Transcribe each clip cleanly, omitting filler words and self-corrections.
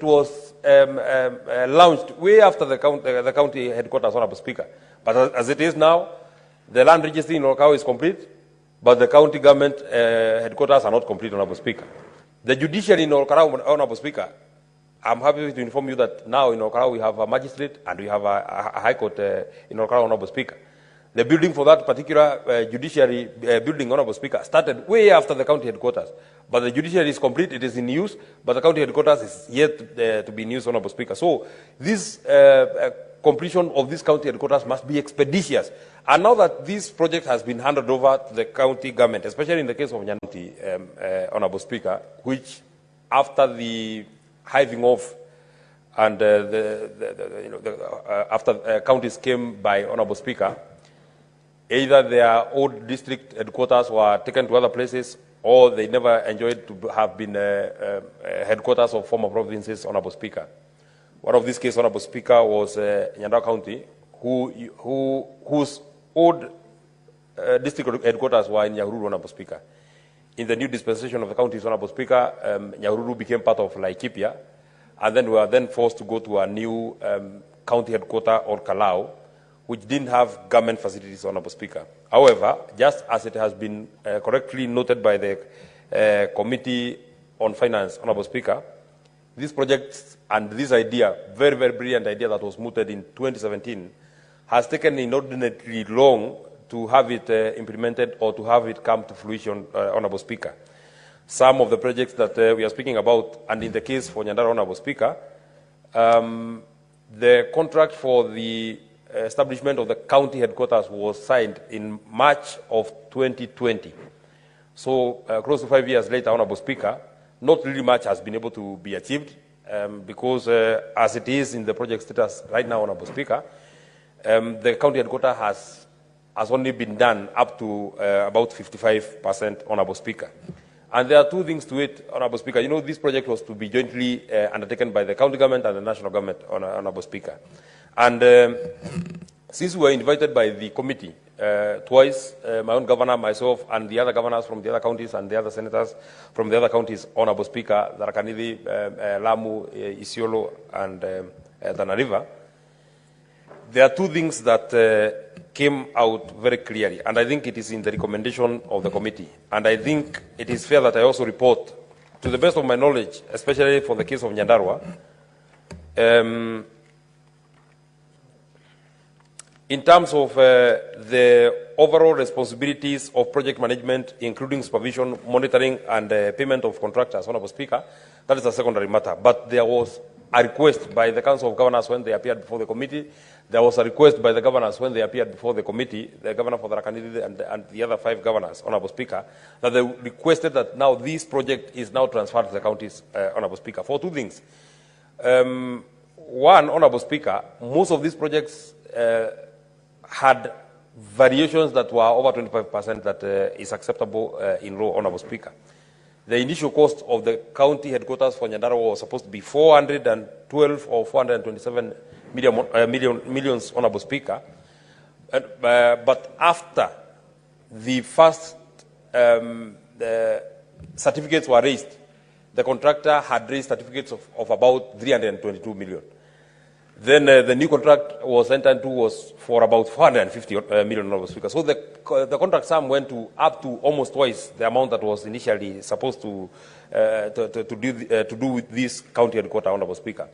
was launched way after the county headquarters, Honorable Speaker. But as it is now, the land registry in Olkalau is complete, but the county government headquarters are not complete, Honorable Speaker. The judiciary in Olkalau, Honorable Speaker, I'm happy to inform you that now in Olkalau we have a magistrate and we have a high court in Olkalau, Honorable Speaker. The building for that particular judiciary building, Honorable Speaker, started way after the county headquarters. But the judiciary is complete, it is in use, but the county headquarters is yet to be in use, Honorable Speaker. So this completion of this county headquarters must be expeditious. And now that this project has been handed over to the county government, especially in the case of Nyanti, Honorable Speaker, which after the hiving off and after counties came by, Honorable Speaker, either their old district headquarters were taken to other places, or they never enjoyed to have been headquarters of former provinces, Honorable Speaker. One of these cases, Honorable Speaker, was Nyandarua County, whose old district headquarters were in Nyahururu, Honorable Speaker. In the new dispensation of the counties, Honorable Speaker, Nyahururu became part of Laikipia, and then we were then forced to go to a new county headquarters, or Kalau, which didn't have government facilities, Honorable Speaker. However, just as it has been correctly noted by the Committee on Finance, Honorable Speaker, this project and this idea, very, very brilliant idea that was mooted in 2017, has taken inordinately long to have it implemented or to have it come to fruition, Honorable Speaker. Some of the projects that we are speaking about, and in the case for Nyandarua, Honorable Speaker, the contract for the establishment of the county headquarters was signed in March of 2020. So close to 5 years later, Honorable Speaker, not really much has been able to be achieved because as it is in the project status right now, Honorable Speaker, the county headquarters has only been done up to about 55%, Honorable Speaker. And there are two things to it, Honorable Speaker. You know, this project was to be jointly undertaken by the county government and the national government, Honorable Speaker. And since we were invited by the committee twice, my own governor, myself, and the other governors from the other counties and the other senators from the other counties, Honorable Speaker, Tharaka-Nithi, Lamu, Isiolo, and Tana River, there are two things that came out very clearly, and I think it is in the recommendation of the committee. And I think it is fair that I also report, to the best of my knowledge, especially for the case of Nyandarua, in terms of the overall responsibilities of project management, including supervision, monitoring, and payment of contractors, Honorable Speaker, that is a secondary matter. But there was a request by the Council of Governors when they appeared before the committee. There was a request by the governors when they appeared before the committee, the governor for the Tharaka-Nithi and the other 5 governors, Honorable Speaker, that they requested that now this project is now transferred to the counties, Honorable Speaker, for two things. One, Honorable Speaker, most of these projects had variations that were over 25% that is acceptable in law, Honorable Speaker. The initial cost of the county headquarters for Nyandarua was supposed to be 412 or 427 millions, Honorable Speaker. But after the first certificates were raised, the contractor had raised certificates of about 322 million. Then the new contract was entered into was for about 450 million, Honorable Speaker. So the contract sum went to up to almost twice the amount that was initially supposed to do with this county headquarters, Honorable Speaker.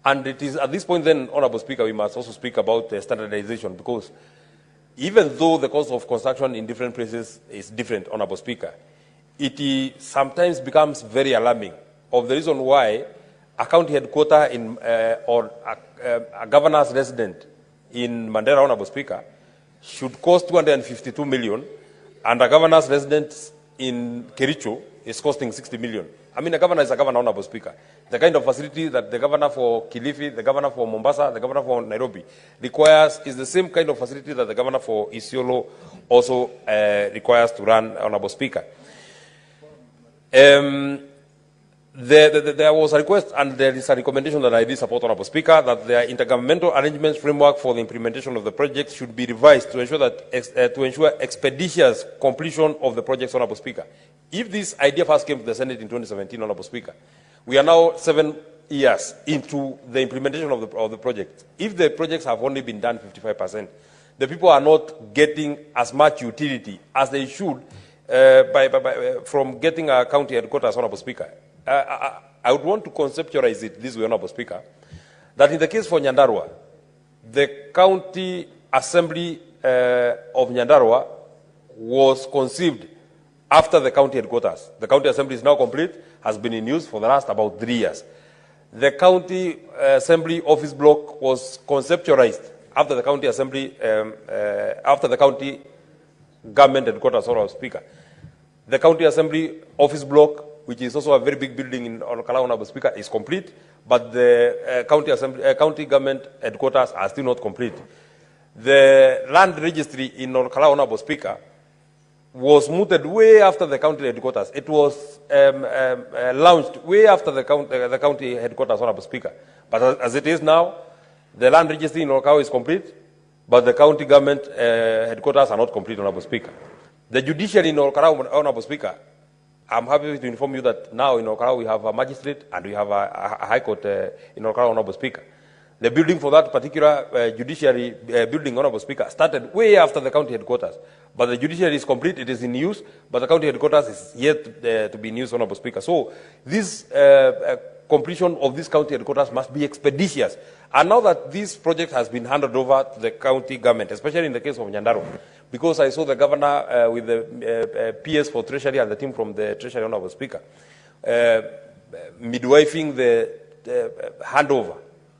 And it is at this point then, Honorable Speaker, we must also speak about standardization, because even though the cost of construction in different places is different, Honorable Speaker, it sometimes becomes very alarming of the reason why a county headquarters in or a governor's resident in Mandera, Honorable Speaker, should cost 252 million, and a governor's resident in Kericho is costing 60 million. I mean, a governor is a governor, Honorable Speaker. The kind of facility that the governor for Kilifi, the governor for Mombasa, the governor for Nairobi requires is the same kind of facility that the governor for Isiolo also requires to run, Honorable Speaker. There was a request, and there is a recommendation that I did support, Honorable Speaker, that the intergovernmental arrangements framework for the implementation of the project should be revised to ensure that to ensure expeditious completion of the projects, Honorable Speaker. If this idea first came to the Senate in 2017, Honorable Speaker, we are now 7 years into the implementation of the project. If the projects have only been done 55%, the people are not getting as much utility as they should from getting a county headquarters, Honorable Speaker. I would want to conceptualize it this way, Honorable Speaker, that in the case for Nyandarua, the county assembly of Nyandarua was conceived after the county headquarters. The county assembly is now complete, has been in use for the last about 3 years. The county assembly office block was conceptualized after the county assembly, after the county government headquarters, Honorable Speaker. The county assembly office block, which is also a very big building in Olokala, Honorable Speaker, is complete, but the county government headquarters are still not complete. The land registry in Olokala, Honorable Speaker, was mooted way after the county headquarters. It was launched way after the county headquarters, Honorable Speaker. But as it is now, the land registry in Olokala is complete, but the county government headquarters are not complete, Honorable Speaker. The judiciary in Olokala, Honorable Speaker, I'm happy to inform you that now in Olokala we have a magistrate and we have a high court in Olokala, Honorable Speaker. The building for that particular judiciary building, Honorable Speaker, started way after the county headquarters. But the judiciary is complete, it is in use, but the county headquarters is yet to be in use, Honorable Speaker. So this completion of this county headquarters must be expeditious. And now that this project has been handed over to the county government, especially in the case of Nyandarua, because I saw the governor with the PS for Treasury and the team from the Treasury, Honorable Speaker, midwifing the handover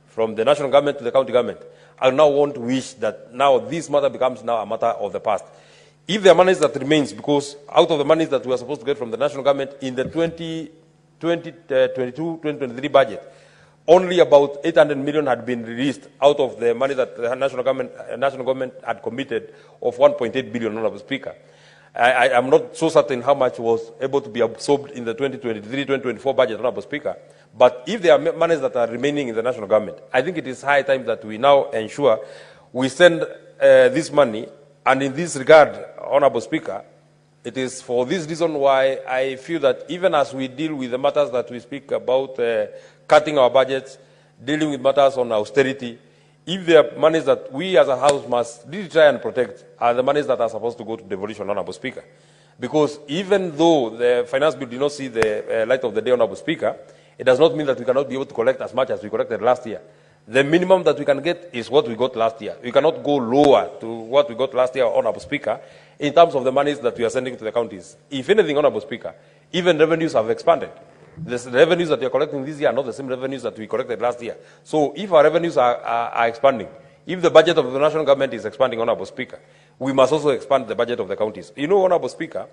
from the national government to the county government, I now want to wish that now this matter becomes now a matter of the past. If the money that remains, because out of the money that we are supposed to get from the national government in the 2022-2023 budget, only about 800 million had been released out of the money that the national government had committed of 1.8 billion, Honorable Speaker. I am not so certain how much was able to be absorbed in the 2023-2024 budget, Honorable Speaker. But if there are monies that are remaining in the national government, I think it is high time that we now ensure we send this money. And in this regard, Honorable Speaker, it is for this reason why I feel that even as we deal with the matters that we speak about, cutting our budgets, dealing with matters on austerity, if there are monies that we as a House must really try and protect, are the monies that are supposed to go to devolution, Honorable Speaker. Because even though the finance bill did not see the light of the day, Honorable Speaker, it does not mean that we cannot be able to collect as much as we collected last year. The minimum that we can get is what we got last year. We cannot go lower to what we got last year, Honorable Speaker, in terms of the monies that we are sending to the counties. If anything, Honorable Speaker, even revenues have expanded. The revenues that we are collecting this year are not the same revenues that we collected last year. So if our revenues are expanding, if the budget of the national government is expanding, Honorable Speaker, we must also expand the budget of the counties. You know, Honorable Speaker,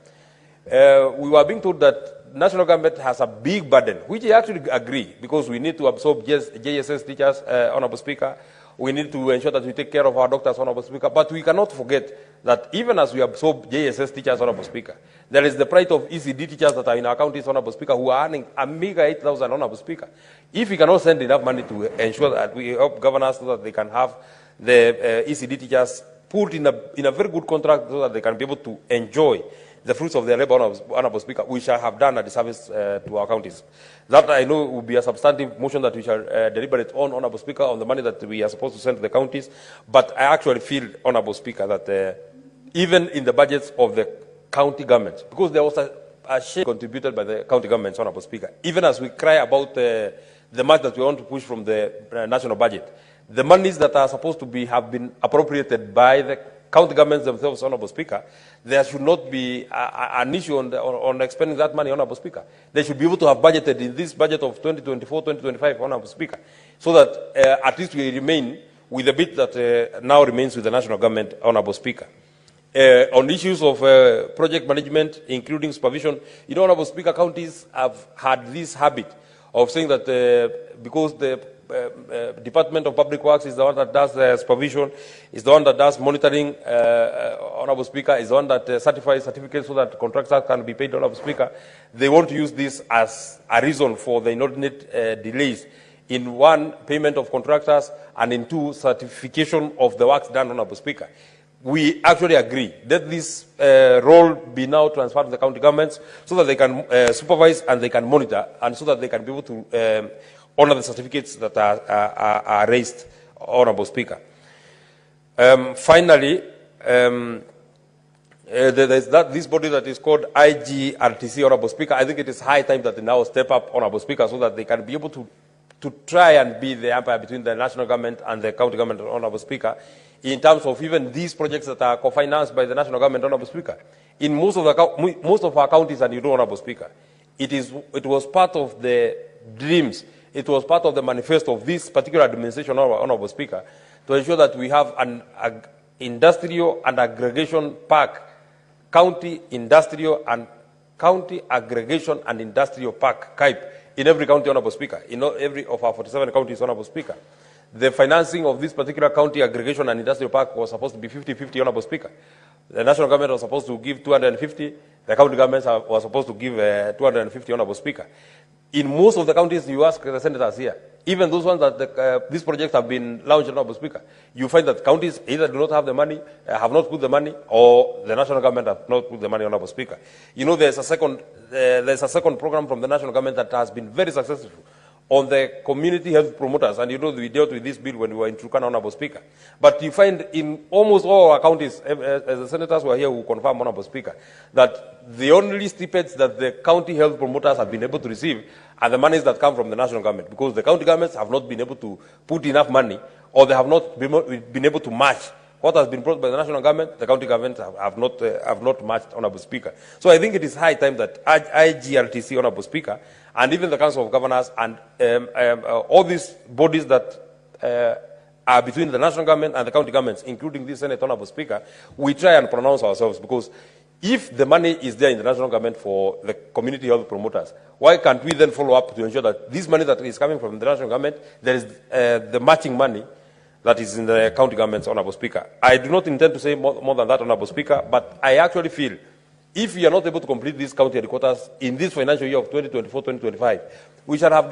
we were being told that national government has a big burden, which I actually agree, because we need to absorb JSS teachers, Honorable Speaker. We need to ensure that we take care of our doctors, Honorable Speaker. But we cannot forget that even as we absorb JSS teachers, Honorable Speaker, there is the plight of ECD teachers that are in our counties, Honorable Speaker, who are earning a meager 8,000, Honorable Speaker. If we cannot send enough money to ensure that we help governors so that they can have the ECD teachers put in a very good contract so that they can be able to enjoy the fruits of their labor, Honorable Speaker, we shall have done a disservice to our counties. That I know will be a substantive motion that we shall deliberate on, Honorable Speaker, on the money that we are supposed to send to the counties. But I actually feel, Honorable Speaker, that even in the budgets of the county governments, because there was a share contributed by the county governments, Honorable Speaker, even as we cry about the much that we want to push from the national budget, the monies that are supposed to have been appropriated by the county governments themselves, Honorable Speaker, there should not be an issue on expending that money, Honorable Speaker. They should be able to have budgeted in this budget of 2024-2025, Honorable Speaker, so that at least we remain with the bit that now remains with the national government, Honorable Speaker. On issues of project management, including supervision, you know, Honorable Speaker, counties have had this habit of saying that because the Department of Public Works is the one that does supervision, is the one that does monitoring, Honorable Speaker, is the one that certifies certificates so that contractors can be paid, Honorable Speaker. They want to use this as a reason for the inordinate delays in one, payment of contractors, and in two, certification of the works done, Honorable Speaker. We actually agree that this role be now transferred to the county governments so that they can supervise and they can monitor, and so that they can be able to honor the certificates that are raised, Honorable Speaker. Finally, there's this body that is called IGRTC, Honorable Speaker. I think it is high time that they now step up, Honorable Speaker, so that they can be able to try and be the umpire between the national government and the county government, Honorable Speaker, in terms of even these projects that are co-financed by the national government, Honorable Speaker. In most of our counties, and you know, Honorable Speaker, it was part of the dreams, it was part of the manifesto of this particular administration, Honorable Speaker, to ensure that we have an industrial and aggregation park, county aggregation and industrial park, CAIP, in every county, Honorable Speaker, in every of our 47 counties, Honorable Speaker. The financing of this particular county aggregation and industrial park was supposed to be 50-50, Honorable Speaker. The national government was supposed to give 250, the county governments were supposed to give 250, Honorable Speaker. In most of the counties, you ask the senators here, even those ones that these projects have been launched, Honorable Speaker, you find that counties either do not have the money, have not put the money, or the national government have not put the money, Honorable Speaker. You know, there's a second program from the national government that has been very successful on the community health promoters, and you know we dealt with this bill when we were in Turkana, Honorable Speaker. But you find in almost all our counties, as the senators were here who confirm, Honorable Speaker, that the only stipends that the county health promoters have been able to receive are the monies that come from the national government, because the county governments have not been able to put enough money, or they have not been able to match what has been brought by the national government. The county governments have not matched, Honorable Speaker. So I think it is high time that IGRTC, Honorable Speaker, and even the Council of Governors and all these bodies that are between the national government and the county governments, including this Senate, Honorable Speaker, we try and pronounce ourselves, because if the money is there in the national government for the community health promoters, why can't we then follow up to ensure that this money that is coming from the national government, there is the matching money that is in the county governments, Honorable Speaker. I do not intend to say more than that, Honorable Speaker, but I actually feel if we are not able to complete these county headquarters in this financial year of 2024-2025, we shall have